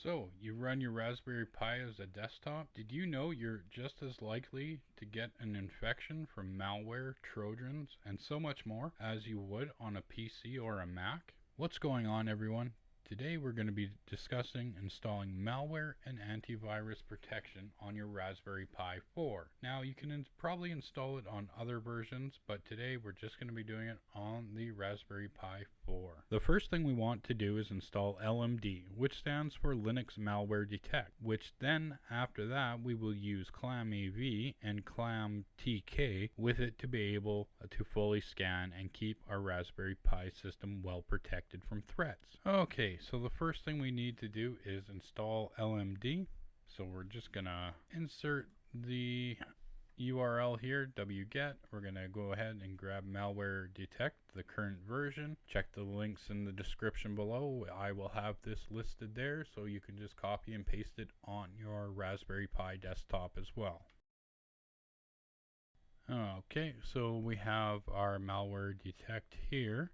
So, you run your Raspberry Pi as a desktop? Did you know you're just as likely to get an infection from malware, trojans, and so much more as you would on a PC or a Mac? What's going on, everyone? Today we're going to be discussing installing malware and antivirus protection on your Raspberry Pi 4. Now you can probably install it on other versions, but today we're just going to be doing it on the Raspberry Pi 4. The first thing we want to do is install LMD, which stands for Linux Malware Detect, which then after that we will use ClamAv and clamtk with it to be able to fully scan and keep our Raspberry Pi system well protected from threats. Okay, so the first thing we need to do is install LMD. So we're just gonna insert the URL here, wget. We're gonna go ahead and grab malware detect, the current version. Check the links in the description below. I will have this listed there, so you can just copy and paste it on your Raspberry Pi desktop as well. Okay, so we have our malware detect here.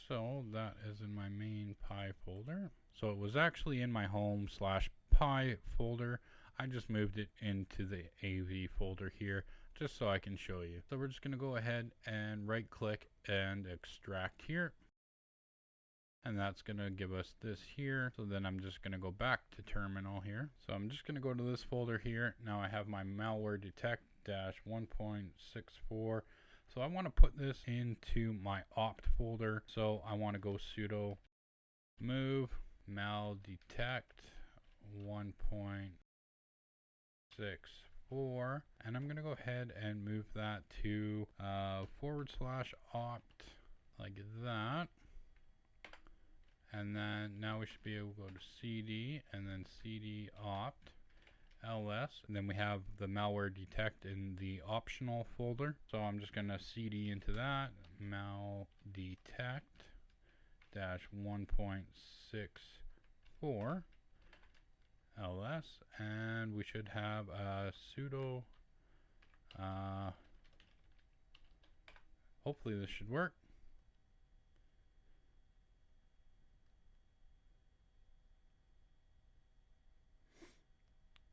So that is in my main Pi folder. So it was actually in my home/Pi folder. I just moved it into the AV folder here just so I can show you. So we're just going to go ahead and right click and extract here. And that's going to give us this here. So then I'm just going to go back to terminal here. So I'm just going to go to this folder here. Now I have my malware detect -1.64. So I want to put this into my opt folder. So I want to go sudo move mal detect 1.64, and I'm going to go ahead and move that to /opt like that. And then now we should be able to go to cd and then cd opt ls, and then we have the malware detect in the optional folder. So I'm just going to cd into that mal detect -1.64 ls, and we should have a sudo. Hopefully this should work.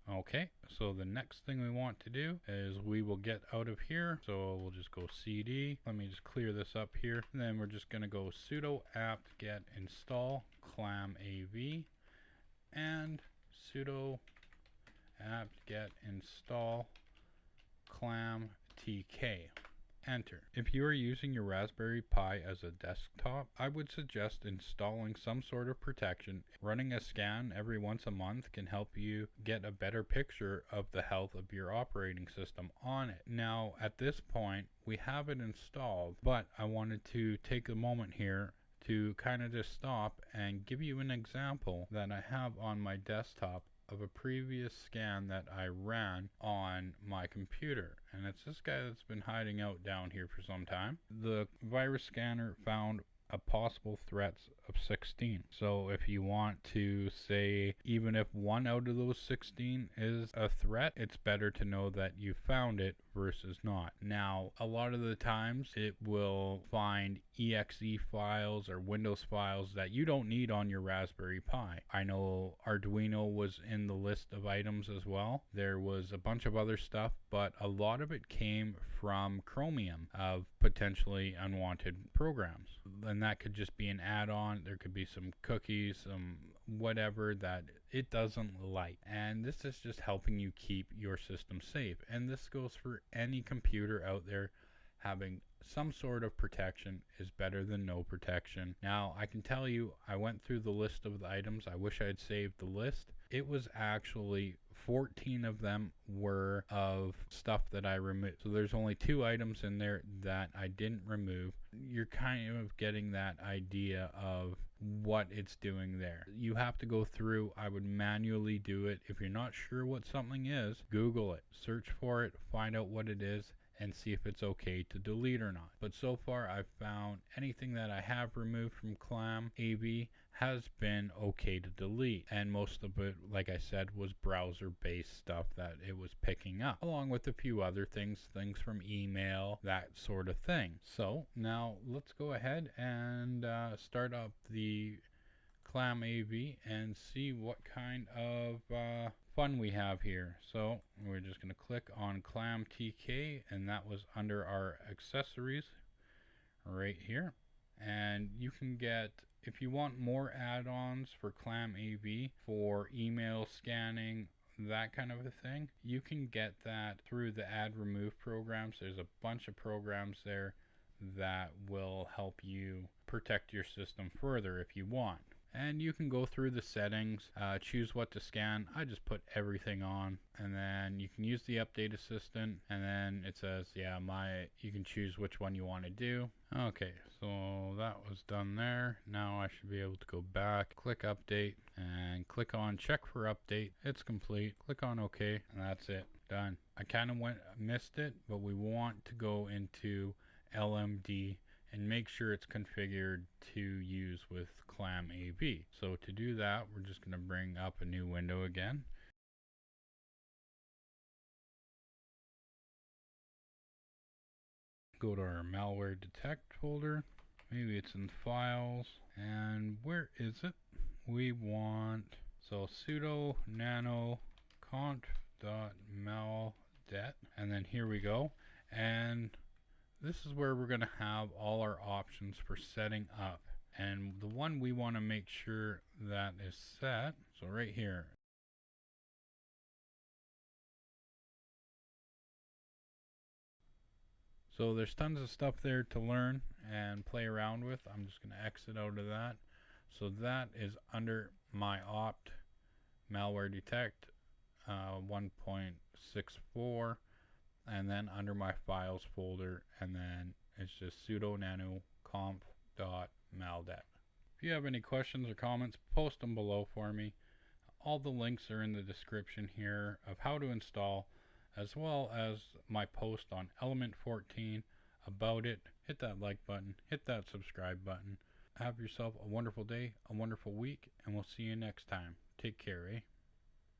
Okay, so the next thing we want to do is we will get out of here. So we'll just go cd. Let me just clear this up here. And then we're just going to go sudo apt-get install ClamAv and sudo apt-get install clamtk. Enter. If you are using your Raspberry Pi as a desktop, I would suggest installing some sort of protection. Running a scan every once a month can help you get a better picture of the health of your operating system on it. Now, at this point, we have it installed, but I wanted to take a moment here to kind of just stop and give you an example that I have on my desktop of a previous scan that I ran on my computer. And it's this guy that's been hiding out down here for some time. The virus scanner found a possible threats of 16. So if you want to say even if one out of those 16 is a threat, it's better to know that you found it versus not. Now, a lot of the times it will find exe files or Windows files that you don't need on your Raspberry Pi. I know Arduino was in the list of items as well. There was a bunch of other stuff, but a lot of it came from Chromium of potentially unwanted programs. And that could just be an add-on. There could be some cookies, some whatever that it doesn't like. And this is just helping you keep your system safe. And this goes for any computer out there. Having some sort of protection is better than no protection. Now, I can tell you, I went through the list of the items. I wish I had saved the list. It was actually 14 of them were of stuff that I removed. So there's only 2 items in there that I didn't remove. You're kind of getting that idea of what it's doing there. You have to go through. I would manually do it. If you're not sure what something is, Google it, search for it, find out what it is, and see if it's okay to delete or not. But so far I've found anything that I have removed from ClamAv has been okay to delete, and most of it, like I said, was browser based stuff that it was picking up, along with a few other things from email, that sort of thing. So now let's go ahead and start up the ClamAv and see what kind of fun we have here. So we're just going to click on clamtk, and that was under our accessories right here. And you can get, if you want more add-ons for ClamAv for email scanning, that kind of a thing, you can get that through the add remove programs. There's a bunch of programs there that will help you protect your system further if you want. And you can go through the settings, choose what to scan. I just put everything on, and then you can use the update assistant, and then it says, yeah, you can choose which one you want to do. Okay, so that was done there. Now I should be able to go back, click update, and click on check for update. It's complete. Click on OK, and that's it. Done. I kind of missed it, but we want to go into LMD and make sure it's configured to use with ClamAv. So to do that, we're just going to bring up a new window again. Go to our malware detect folder. Maybe it's in files. And where is it? We want, so sudo nano conf.maldet, and then here we go. And this is where we're going to have all our options for setting up. And the one we want to make sure that is set, so right here. So there's tons of stuff there to learn and play around with. I'm just going to exit out of that. So that is under my opt malware detect 1.64. and then under my files folder, and then it's just sudo nano conf.maldet. If you have any questions or comments, post them below for me. All the links are in the description here of how to install, as well as my post on Element 14 about it. Hit that like button, hit that subscribe button. Have yourself a wonderful day, a wonderful week, and we'll see you next time. Take care, eh?